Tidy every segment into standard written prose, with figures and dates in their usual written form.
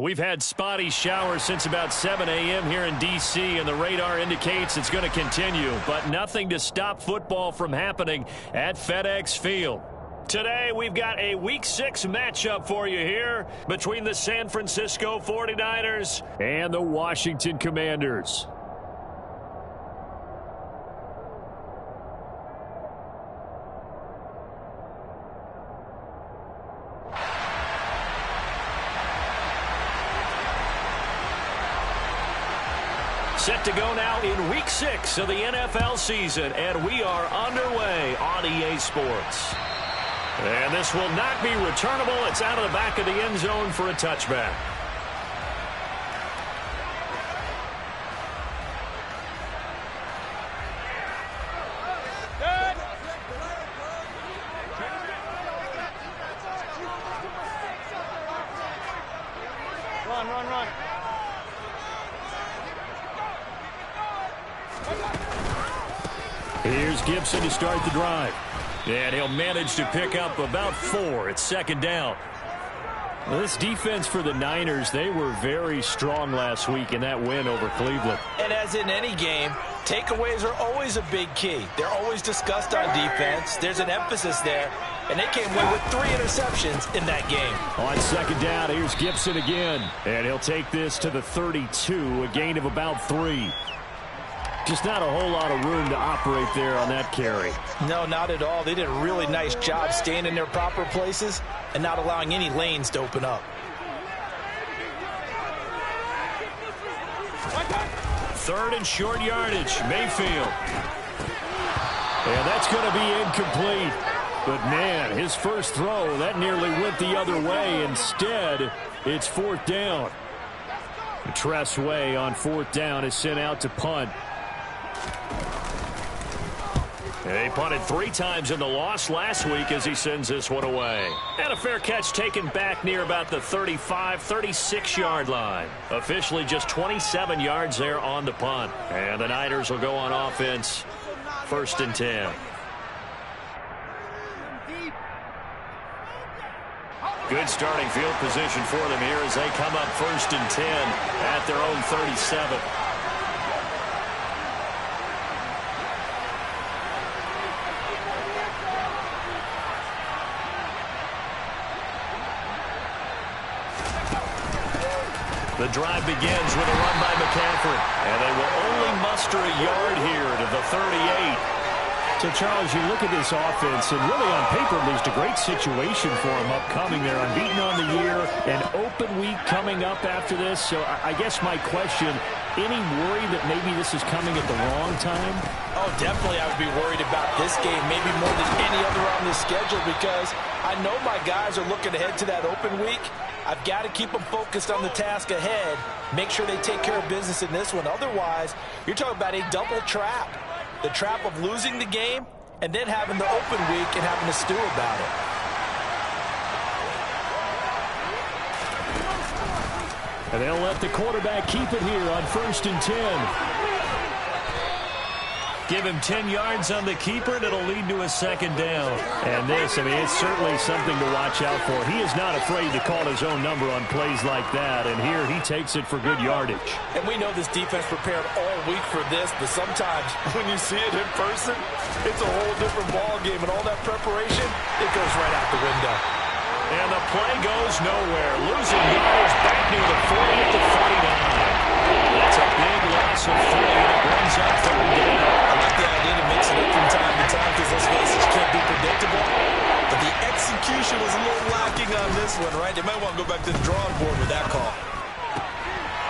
We've had spotty showers since about 7 a.m. here in D.C., and the radar indicates it's going to continue, but nothing to stop football from happening at FedEx Field. Today, we've got a Week 6 matchup for you here between the San Francisco 49ers and the Washington Commanders. Set to go now in Week 6 of the NFL season, and we are underway on EA Sports. And this will not be returnable. It's out of the back of the end zone for a touchback. Run. Here's Gibson to start the drive. And he'll manage to pick up about 4. It's second down. Well, this defense for the Niners, they were very strong last week in that win over Cleveland. And as in any game, takeaways are always a big key. They're always discussed on defense. There's an emphasis there. And they came away with 3 interceptions in that game. On second down, here's Gibson again. And he'll take this to the 32, a gain of about 3. Just not a whole lot of room to operate there on that carry. No, not at all. They did a really nice job staying in their proper places and not allowing any lanes to open up. Third and short yardage, Mayfield. And that's going to be incomplete. But, man, his first throw, that nearly went the other way. Instead, it's fourth down. Tress Way on fourth down is sent out to punt. And they punted 3 times in the loss last week as he sends this one away. And a fair catch taken back near about the 35, 36-yard line. Officially just 27 yards there on the punt. And the Niners will go on offense, 1st and 10. Good starting field position for them here as they come up 1st and 10 at their own 37. The drive begins with a run by McCaffrey, and they will only muster a yard here to the 38. So, Charles, you look at this offense, and really on paper, there's a great situation for them upcoming. They're unbeaten on the year, an open week coming up after this. So I guess my question, any worry that maybe this is coming at the wrong time? Oh, definitely I would be worried about this game, maybe more than any other on this schedule, because I know my guys are looking ahead to that open week. I've got to keep them focused on the task ahead, make sure they take care of business in this one. Otherwise, you're talking about a double trap. The trap of losing the game and then having the open week and having to stew about it. And they'll let the quarterback keep it here on 1st and 10. Give him 10 yards on the keeper, and it'll lead to a second down. And this, I mean, it's certainly something to watch out for. He is not afraid to call his own number on plays like that, and here he takes it for good yardage. And we know this defense prepared all week for this, but sometimes when you see it in person, it's a whole different ball game, and all that preparation, it goes right out the window. And the play goes nowhere. Losing yards back near the 40 at the 49. That's a big loss of 3, and it brings up 3rd down. I like the idea to mix it up from time to time because let's face it, you can't be predictable. But the execution was a little lacking on this one, right? They might want to go back to the drawing board with that call.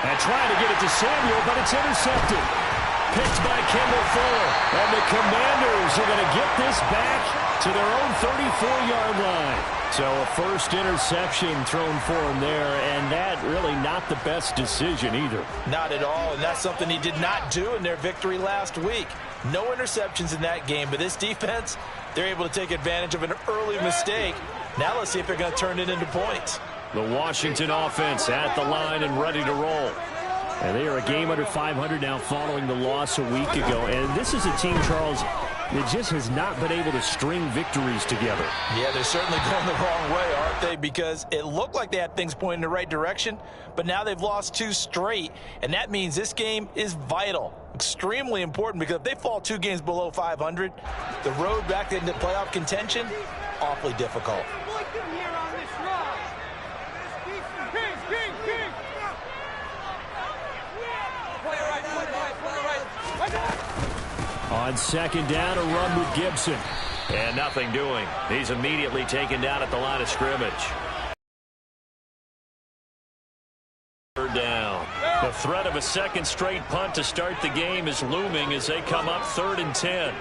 And trying to get it to Samuel, but it's intercepted. Picked by Kendall Fuller. And the Commanders are going to get this back to their own 34-yard line. So a first interception thrown for him there, and that really not the best decision either. Not at all, and that's something he did not do in their victory last week. No interceptions in that game, but this defense, they're able to take advantage of an early mistake. Now let's see if they're going to turn it into points. The Washington offense at the line and ready to roll. And they are a game under 500 now following the loss a week ago. And this is a team, Charles, it just has not been able to string victories together. Yeah, they're certainly going the wrong way, aren't they? Because it looked like they had things pointing in the right direction, but now they've lost 2 straight, and that means this game is vital, extremely important, because if they fall 2 games below 500, the road back into playoff contention, awfully difficult. On second down, a run with Gibson. And nothing doing. He's immediately taken down at the line of scrimmage. Third down. The threat of a second straight punt to start the game is looming as they come up 3rd and 10.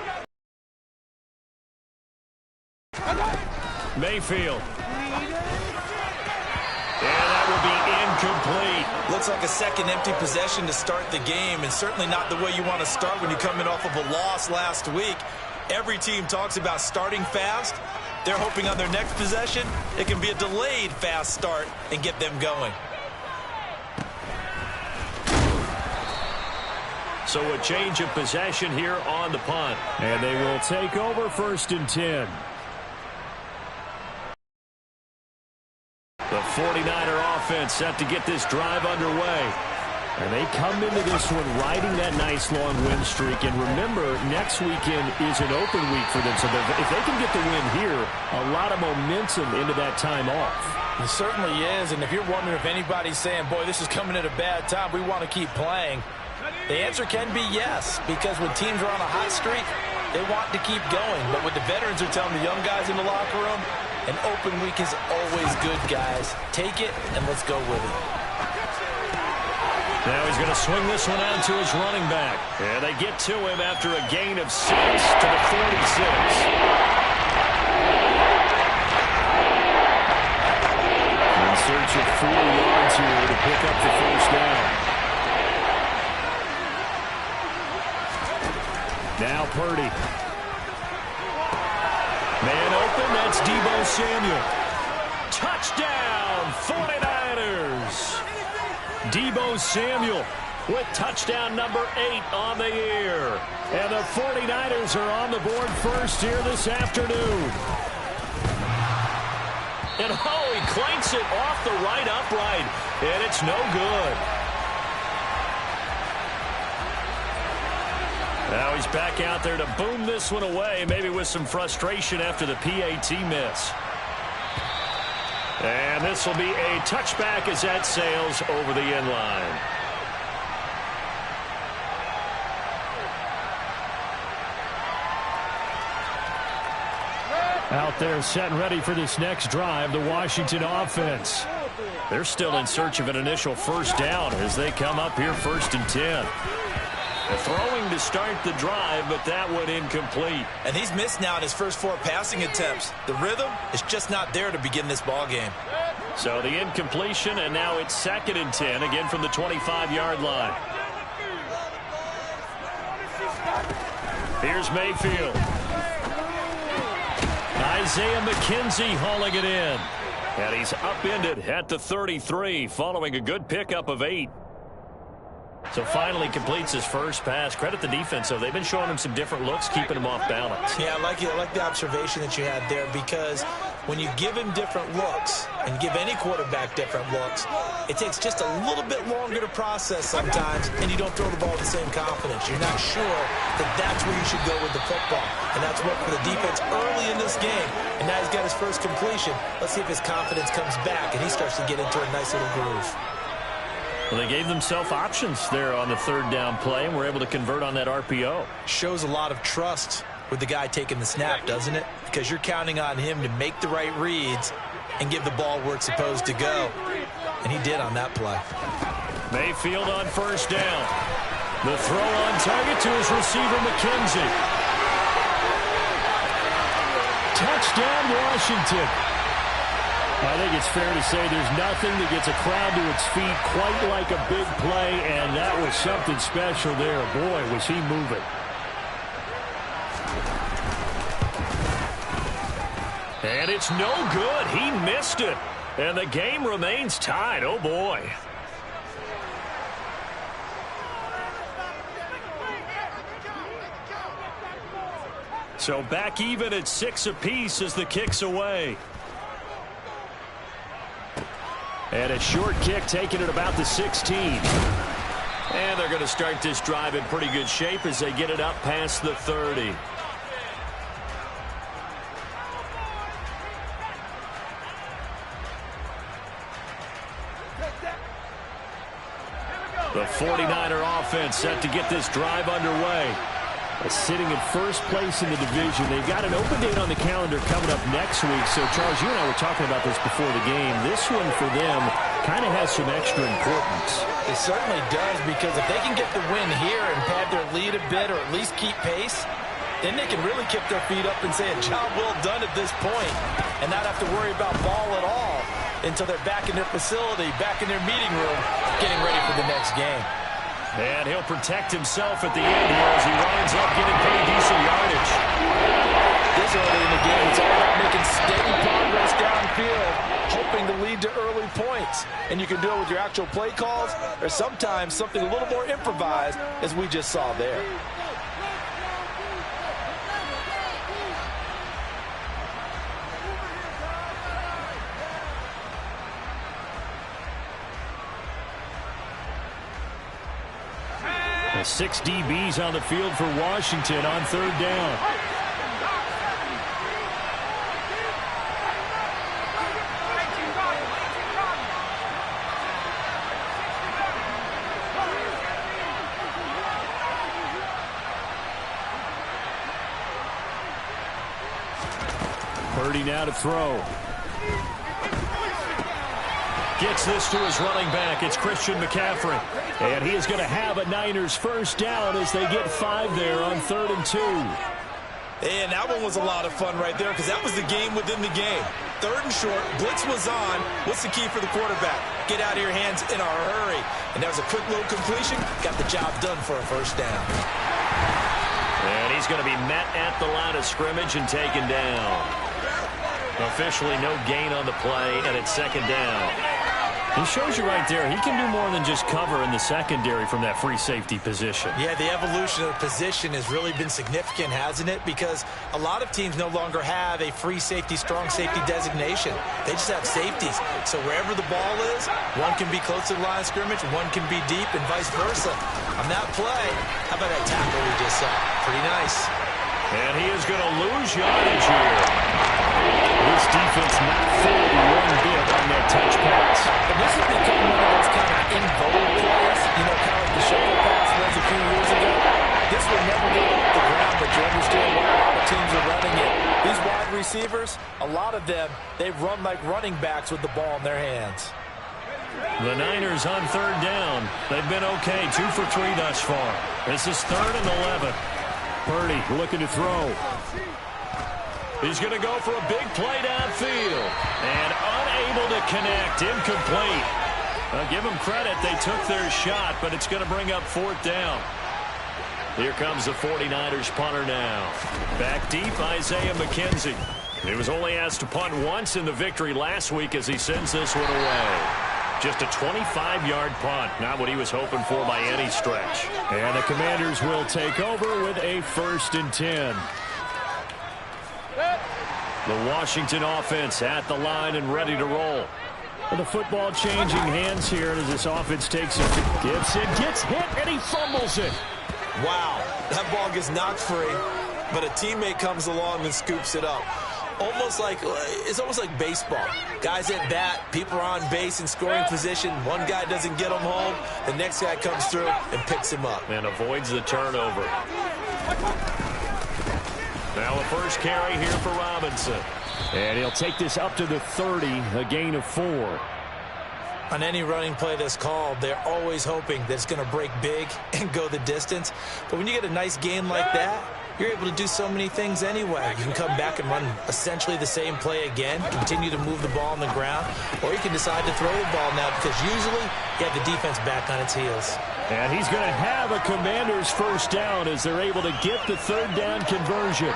Mayfield. And that will be incomplete. Looks like a second empty possession to start the game, and certainly not the way you want to start when you're coming off of a loss last week. Every team talks about starting fast. They're hoping on their next possession it can be a delayed fast start and get them going. So a change of possession here on the punt. And they will take over 1st and 10. The 49er offense set to get this drive underway. And they come into this one riding that nice long win streak. And remember, next weekend is an open week for them. So if they can get the win here, a lot of momentum into that time off. It certainly is. And if you're wondering if anybody's saying, boy, this is coming at a bad time, we want to keep playing, the answer can be yes. Because when teams are on a hot streak, they want to keep going. But what the veterans are telling the young guys in the locker room, an open week is always good, guys. Take it, and let's go with it. Now he's going to swing this one out to his running back. And they get to him after a gain of 6 to the 46. In search of 4 yards here to pick up the 1st down. Now Purdy. Man open, that's Deebo Samuel. Touchdown, 49ers. Deebo Samuel with touchdown number 8 on the year. And the 49ers are on the board first here this afternoon. And he clanks it off the right upright, and it's no good. Now he's back out there to boom this one away, maybe with some frustration after the PAT miss. And this will be a touchback as that sails over the end line. Out there set and ready for this next drive, the Washington offense. They're still in search of an initial 1st down as they come up here 1st and 10. They're throwing to start the drive, but that one incomplete. And he's missed now in his first 4 passing attempts. The rhythm is just not there to begin this ball game. So the incompletion, and now it's 2nd and 10, again from the 25-yard line. Here's Mayfield. Isaiah McKenzie hauling it in. And he's upended at the 33 following a good pickup of 8. So finally completes his first pass. Credit the defense, though. They've been showing him some different looks, keeping him off balance. Yeah, I like it. I like the observation that you had there, because when you give him different looks and give any quarterback different looks, it takes just a little bit longer to process sometimes, and you don't throw the ball with the same confidence. You're not sure that that's where you should go with the football, and that's worked for the defense early in this game, and now he's got his first completion. Let's see if his confidence comes back and he starts to get into a nice little groove. Well, they gave themselves options there on the 3rd down play and were able to convert on that RPO. Shows a lot of trust with the guy taking the snap, doesn't it? Because you're counting on him to make the right reads and give the ball where it's supposed to go. And he did on that play. Mayfield on 1st down. The throw on target to his receiver, McKenzie. Touchdown, Washington. I think it's fair to say there's nothing that gets a crowd to its feet quite like a big play, and that was something special there. Boy, was he moving. And it's no good. He missed it. And the game remains tied. Oh, boy. So back even at 6 apiece as the kick's away. And a short kick taken at about the 16. And they're going to start this drive in pretty good shape as they get it up past the 30. The 49er offense set to get this drive underway. Sitting in first place in the division. They've got an open date on the calendar coming up next week. So, Charles, you and I were talking about this before the game. This one for them kind of has some extra importance. It certainly does, because if they can get the win here and pad their lead a bit or at least keep pace, then they can really kick their feet up and say a job well done at this point and not have to worry about ball at all until they're back in their facility, back in their meeting room, getting ready for the next game. And he'll protect himself at the end here as he winds up getting pretty decent yardage. This early in the game, it's all about making steady progress downfield, hoping to lead to early points. And you can do it with your actual play calls or sometimes something a little more improvised, as we just saw there. The 6 DBs on the field for Washington on third down. Purdy now to throw. Gets this to his running back. It's Christian McCaffrey. And he is going to have a Niners first down as they get 5 there on 3rd and 2. And that one was a lot of fun right there, because that was the game within the game. 3rd and short, blitz was on. What's the key for the quarterback? Get out of your hands in a hurry. And that was a quick little completion. Got the job done for a first down. And he's going to be met at the line of scrimmage and taken down. Officially no gain on the play, and it's 2nd down. He shows you right there, he can do more than just cover in the secondary from that free safety position. Yeah, the evolution of the position has really been significant, hasn't it? Because a lot of teams no longer have a free safety, strong safety designation. They just have safeties. So wherever the ball is, one can be close to the line of scrimmage, one can be deep, and vice versa. On that play, how about that tackle we just saw? Pretty nice. And he is going to lose yardage here. This defense not fooled one bit on that touch pass. And this has become one of those kind of in-vogue plays, you know, kind of like the shoulder pass was a few years ago. This will never go off the ground, but you understand why a lot of teams are running it. These wide receivers, a lot of them, they run like running backs with the ball in their hands. The Niners on 3rd down. They've been okay, 2 for 3 thus far. This is 3rd and 11. Purdy looking to throw. He's going to go for a big play downfield. And unable to connect. Incomplete. Give them credit. They took their shot, but it's going to bring up 4th down. Here comes the 49ers punter now. Back deep, Isaiah McKenzie. He was only asked to punt once in the victory last week as he sends this one away. Just a 25-yard punt. Not what he was hoping for by any stretch. And the Commanders will take over with a 1st and 10. The Washington offense at the line and ready to roll. And the football changing hands here as this offense takes it. Gibson gets hit and he fumbles it. Wow, that ball gets knocked free, but a teammate comes along and scoops it up. It's almost like baseball. Guys at bat, people are on base in scoring position. One guy doesn't get him home. The next guy comes through and picks him up. And avoids the turnover. Now a first carry here for Robinson. And he'll take this up to the 30, a gain of 4. On any running play that's called, they're always hoping that it's going to break big and go the distance. But when you get a nice game like that, you're able to do so many things anyway. You can come back and run essentially the same play again, continue to move the ball on the ground, or you can decide to throw the ball now because usually you have the defense back on its heels. And he's going to have a Commanders first down as they're able to get the 3rd down conversion.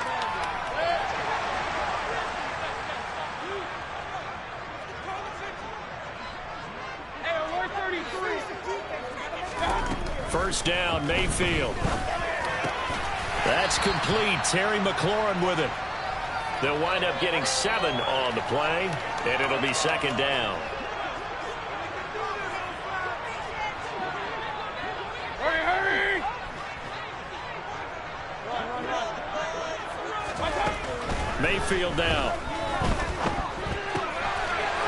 First down, Mayfield. That's complete. Terry McLaurin with it. They'll wind up getting 7 on the play, and it'll be second down. Hurry! Mayfield now.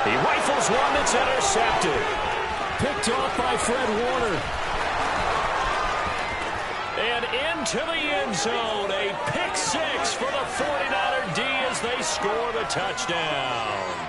He rifles one that's intercepted. Picked off by Fred Warner. And into the end zone. A pick 6 for the 49er D as they score the touchdown.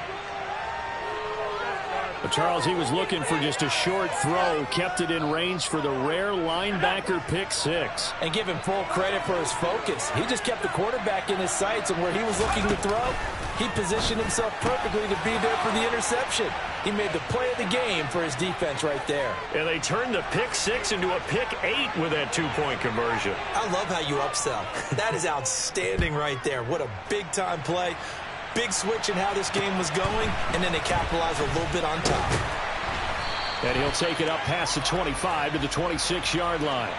But Charles, he was looking for just a short throw. Kept it in range for the rare linebacker pick 6. And give him full credit for his focus. He just kept the quarterback in his sights, and where he was looking to throw, he positioned himself perfectly to be there for the interception. He made the play of the game for his defense right there. And they turned the pick 6 into a pick 8 with that 2-point conversion. I love how you upsell. That is outstanding right there. What a big-time play. Big switch in how this game was going, and then they capitalized a little bit on top. And he'll take it up past the 25 to the 26-yard line.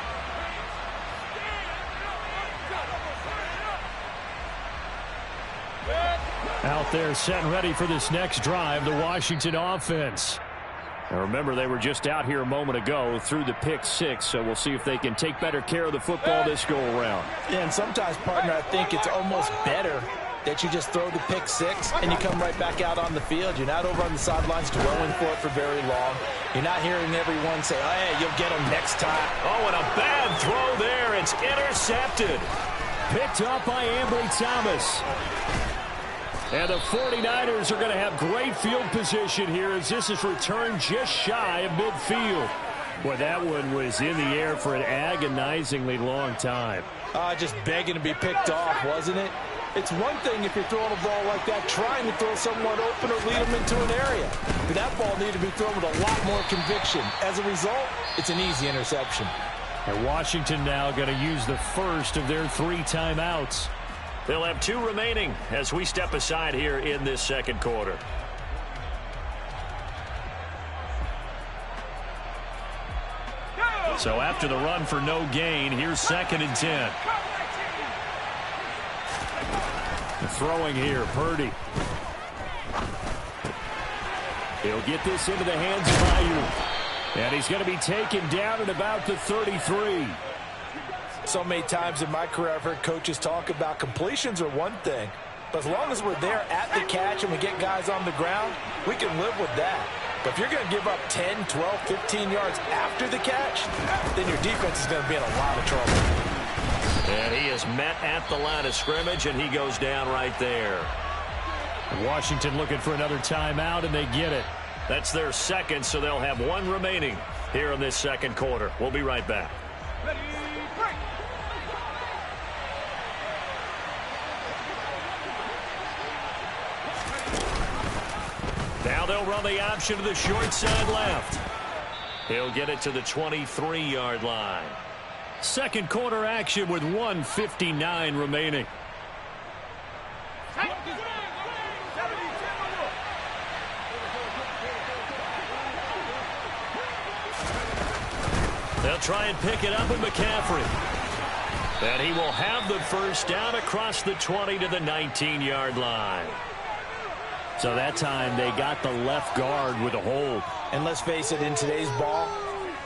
Out there set and ready for this next drive, the Washington offense. Now remember, they were just out here a moment ago through the pick 6, so we'll see if they can take better care of the football this go-around. Yeah, and sometimes, partner, I think it's almost better that you just throw the pick 6 and you come right back out on the field. You're not over on the sidelines dwelling for it for very long. You're not hearing everyone say, oh, hey, you'll get them next time. Oh, and a bad throw there. It's intercepted. Picked up by Ambry Thomas. And the 49ers are going to have great field position here as this is returned just shy of midfield. Boy, that one was in the air for an agonizingly long time. Just begging to be picked off, wasn't it? It's one thing if you're throwing a ball like that, trying to throw someone open or lead them into an area. But that ball needed to be thrown with a lot more conviction. As a result, it's an easy interception. And Washington now going to use the first of their 3 timeouts. They'll have 2 remaining as we step aside here in this second quarter. So after the run for no gain, here's 2nd and 10. Throwing here, Purdy. He'll get this into the hands of Aiyuk. And he's going to be taken down at about the 33. So many times in my career I've heard coaches talk about completions are one thing. But as long as we're there at the catch and we get guys on the ground, we can live with that. But if you're going to give up 10, 12, 15 yards after the catch, then your defense is going to be in a lot of trouble. And he is met at the line of scrimmage, and he goes down right there. Washington looking for another timeout, and they get it. That's their 2nd, so they'll have 1 remaining here in this second quarter. We'll be right back. Ready, break. Now they'll run the option to the short side left. He'll get it to the 23-yard line. Second quarter action with 1:59 remaining. They'll try and pick it up with McCaffrey. And he will have the first down across the 20 to the 19-yard line. So that time they got the left guard with a hold. And let's face it, in today's ball,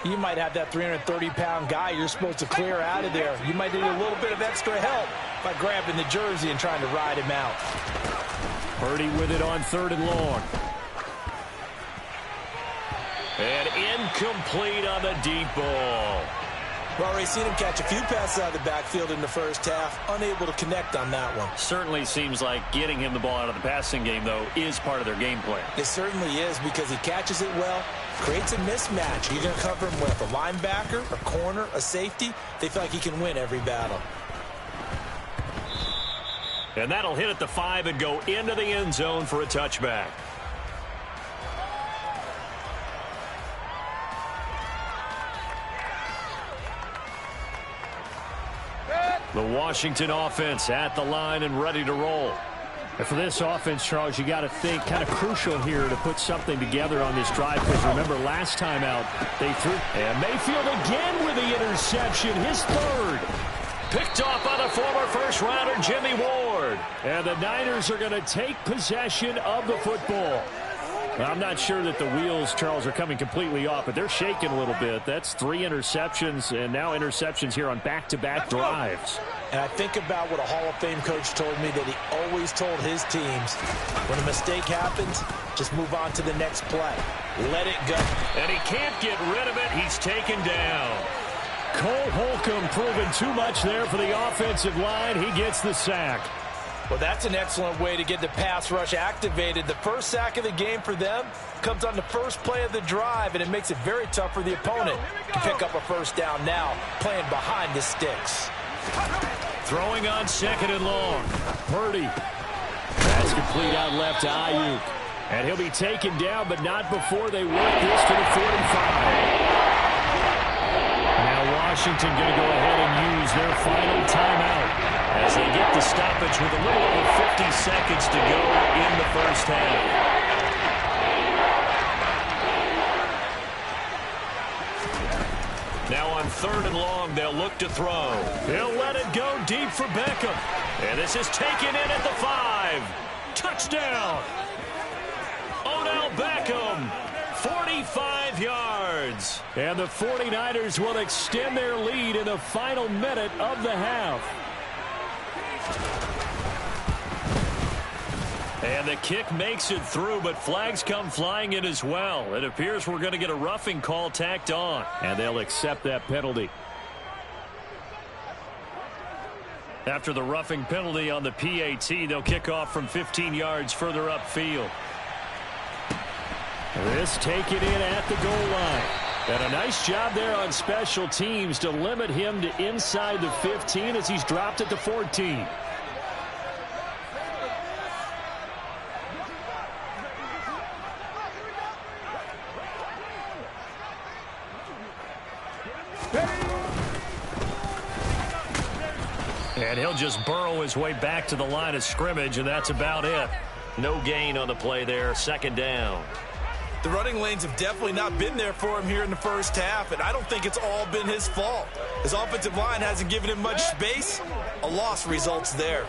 you might have that 330-pound guy you're supposed to clear out of there. You might need a little bit of extra help by grabbing the jersey and trying to ride him out. Purdy with it on 3rd and long. And incomplete on the deep ball. Well, already seen him catch a few passes out of the backfield in the first half, unable to connect on that one. Certainly seems like getting him the ball out of the passing game, though, is part of their game plan. It certainly is because he catches it well, creates a mismatch. You're going to cover him with a linebacker, a corner, a safety. They feel like he can win every battle. And that'll hit at the 5 and go into the end zone for a touchback. The Washington offense at the line and ready to roll. And for this offense, Charles, you got to think kind of crucial here to put something together on this drive because remember last time out they threw. And Mayfield again with the interception, his 3rd. Picked off by the former first-rounder Jimmy Ward. And the Niners are going to take possession of the football. I'm not sure that the wheels, Charles, are coming completely off, but they're shaking a little bit. That's 3 interceptions, and now interceptions here on back-to-back drives. And I think about what a Hall of Fame coach told me, that he always told his teams, when a mistake happens, just move on to the next play. Let it go. And he can't get rid of it. He's taken down. Cole Holcomb proving too much there for the offensive line. He gets the sack. Well, that's an excellent way to get the pass rush activated. The first sack of the game for them comes on the first play of the drive, and it makes it very tough for the opponent to pick up a first down now, playing behind the sticks. Throwing on 2nd and long. Purdy. That's complete out left to Ayuk. And he'll be taken down, but not before they work this to the 45. Now Washington going to go ahead and use their final timeout as they get the stoppage with a little over 50 seconds to go in the first half. Now on 3rd and long, they'll look to throw. He'll let it go deep for Beckham. And this is taken in at the 5. Touchdown! Odell Beckham, 45 yards. And the 49ers will extend their lead in the final minute of the half. And the kick makes it through, but flags come flying in as well. It appears we're going to get a roughing call tacked on. And they'll accept that penalty. After the roughing penalty on the PAT, they'll kick off from 15 yards further upfield. This taken in at the goal line. And a nice job there on special teams to limit him to inside the 15 as he's dropped at the 14. And he'll just burrow his way back to the line of scrimmage, and that's about it. No gain on the play there, 2nd down. The running lanes have definitely not been there for him here in the first half, and I don't think it's all been his fault. His offensive line hasn't given him much space. A loss results there.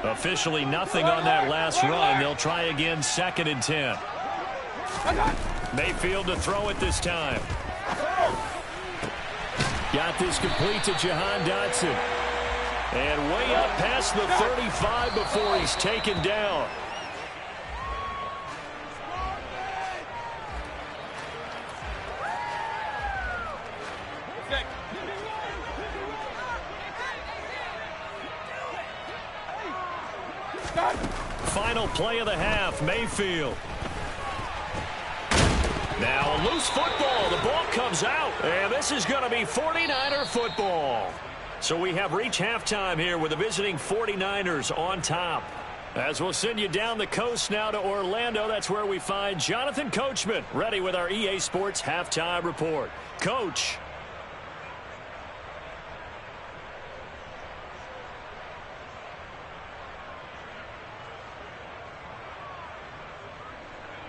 Officially nothing on that last run. They'll try again, 2nd and 10. Mayfield to throw it this time. Got this complete to Jahan Dotson. And way up past the 35 before he's taken down. Final play of the half, Mayfield. Now a loose football. The ball comes out. And this is going to be 49er football. So we have reached halftime here with the visiting 49ers on top. As we'll send you down the coast now to Orlando, that's where we find Jonathan Coachman ready with our EA Sports halftime report. Coach.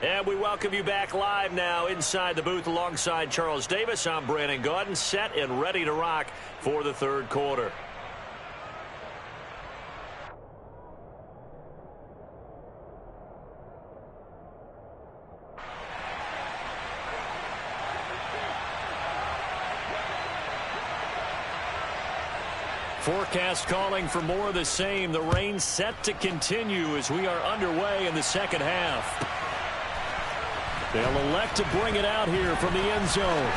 And we welcome you back live now inside the booth alongside Charles Davis. I'm Brandon Gaudin, set and ready to rock for the 3rd quarter. Forecast calling for more of the same. The rain set to continue as we are underway in the 2nd half. They'll elect to bring it out here from the end zone.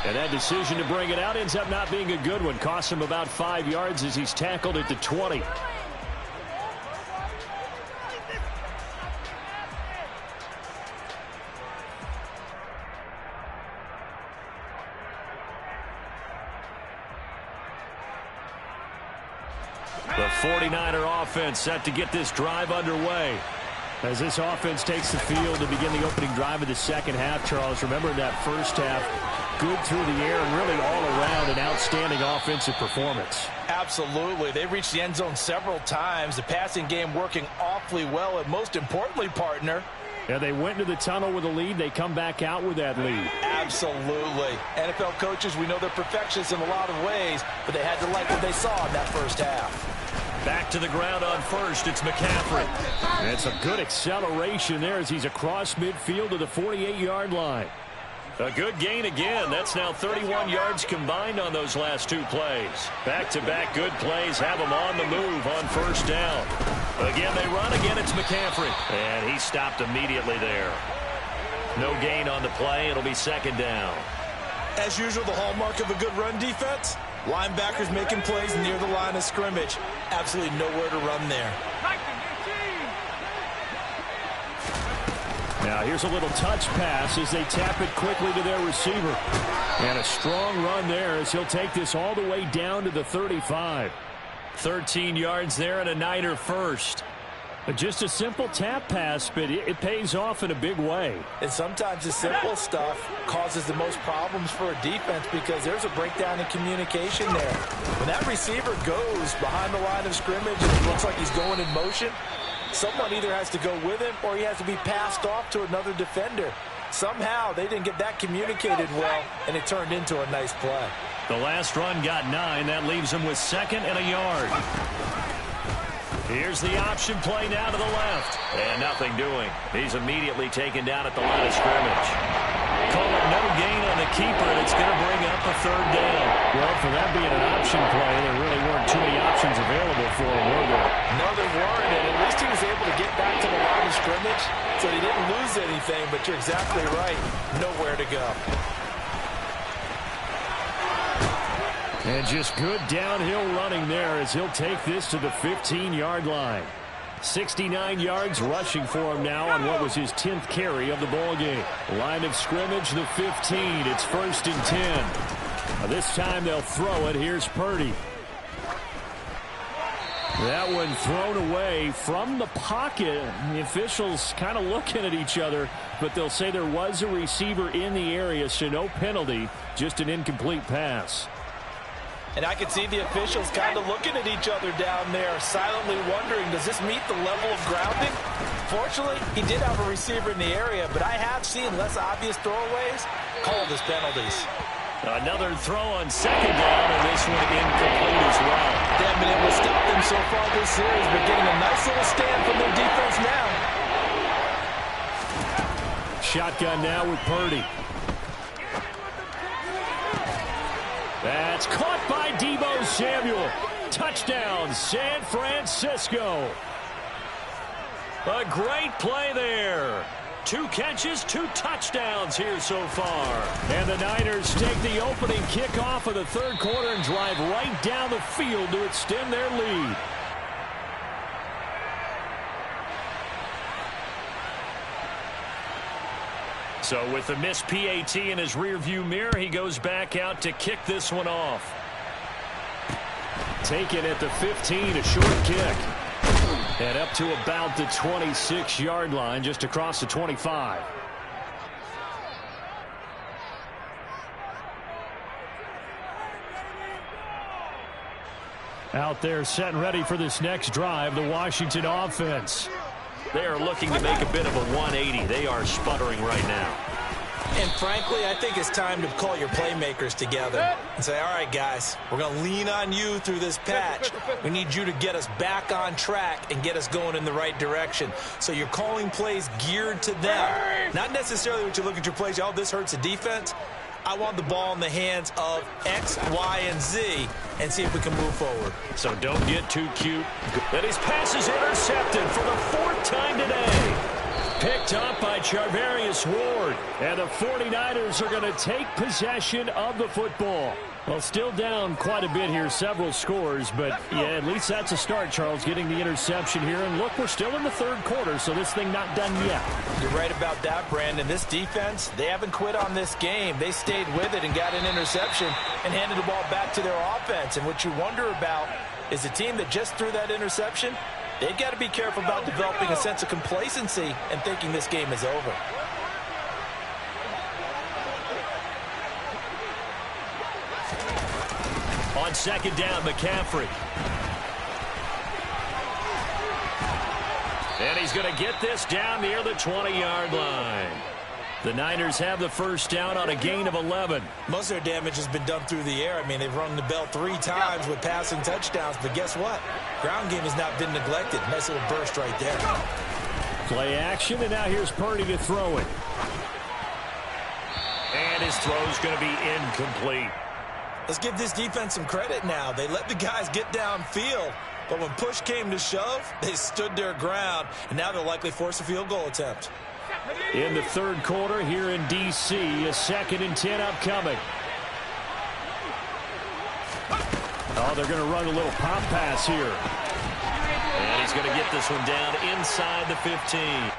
And that decision to bring it out ends up not being a good one. Costs him about 5 yards as he's tackled at the 20. The 49er offense set to get this drive underway. As this offense takes the field to begin the opening drive of the 2nd half, Charles, remember in that first half, good through the air and really all around an outstanding offensive performance. Absolutely. They reached the end zone several times. The passing game working awfully well. And most importantly, partner, Yeah, they went into the tunnel with a lead. They come back out with that lead. Absolutely. NFL coaches, we know they're perfectionists in a lot of ways, but they had to like what they saw in that first half. Back to the ground on first. It's McCaffrey. And some good acceleration there as he's across midfield to the 48-yard line. A good gain again. That's now 31 yards combined on those last two plays. Back-to-back good plays have them on the move on first down. Again, they run. Again, it's McCaffrey. And he stopped immediately there. No gain on the play. It'll be second down. As usual, the hallmark of a good run defense, linebackers making plays near the line of scrimmage. Absolutely nowhere to run there. Now here's a little touch pass as they tap it quickly to their receiver. And a strong run there as he'll take this all the way down to the 35. 13 yards there and a Niner first. Just a simple tap pass, but it pays off in a big way. And sometimes the simple stuff causes the most problems for a defense because there's a breakdown in communication there. When that receiver goes behind the line of scrimmage and it looks like he's going in motion, someone either has to go with him or he has to be passed off to another defender. Somehow they didn't get that communicated well, and it turned into a nice play. The last run got 9. That leaves him with second and a yard. Here's the option play now to the left. And nothing doing. He's immediately taken down at the line of scrimmage. Call it no gain on the keeper, and it's going to bring up a third down. Well, for that being an option play, there really weren't too many options available for him, were there? No, there weren't, and at least he was able to get back to the line of scrimmage, so he didn't lose anything, but you're exactly right. Nowhere to go. And just good downhill running there as he'll take this to the 15-yard line. 69 yards rushing for him now on what was his 10th carry of the ball game. Line of scrimmage, the 15. It's 1st and 10. This time they'll throw it. Here's Purdy. That one thrown away from the pocket. The officials kind of looking at each other, but they'll say there was a receiver in the area, so no penalty, just an incomplete pass. And I could see the officials kind of looking at each other down there, silently wondering, does this meet the level of grounding? Fortunately, he did have a receiver in the area, but I have seen less obvious throwaways called as penalties. Another throw on second down, and this one incomplete as well. They haven't been able to stop them so far this series, but getting a nice little stand from their defense now. Shotgun now with Purdy. That's caught by Deebo Samuel. Touchdown, San Francisco. A great play there. 2 catches, 2 touchdowns here so far. And the Niners take the opening kickoff of the third quarter and drive right down the field to extend their lead. So with the missed PAT in his rearview mirror, he goes back out to kick this one off. Taken at the 15, a short kick. And up to about the 26-yard line, just across the 25. Out there set and ready for this next drive, the Washington offense. They are looking to make a bit of a 180. They are sputtering right now. And frankly, I think it's time to call your playmakers together and say, all right, guys, we're going to lean on you through this patch. We need you to get us back on track and get us going in the right direction. So you're calling plays geared to them. Not necessarily what you look at your plays, oh, this hurts the defense. I want the ball in the hands of X, Y, and Z and see if we can move forward. So don't get too cute. And his pass is intercepted for the 4th time today. Picked up by Charvarius Ward. And the 49ers are going to take possession of the football. Well, still down quite a bit here, several scores, but yeah, at least that's a start, Charles, getting the interception here. And look, we're still in the third quarter, so this thing not done yet. You're right about that, Brandon. This defense, they haven't quit on this game. They stayed with it and got an interception and handed the ball back to their offense. And what you wonder about is the team that just threw that interception, they've got to be careful about developing a sense of complacency and thinking this game is over. On second down, McCaffrey. And he's going to get this down near the 20-yard line. The Niners have the first down on a gain of 11. Most of their damage has been done through the air. I mean, they've rung the bell 3 times with passing touchdowns, but guess what? Ground game has not been neglected. Nice little burst right there. Play action, and now here's Purdy to throw it. And his throw's going to be incomplete. Let's give this defense some credit now. They let the guys get downfield, but when push came to shove, they stood their ground, and now they'll likely force a field goal attempt. In the third quarter here in D.C., a 2nd and 10 upcoming. Oh, they're going to run a little pop pass here. And he's going to get this one down inside the 15.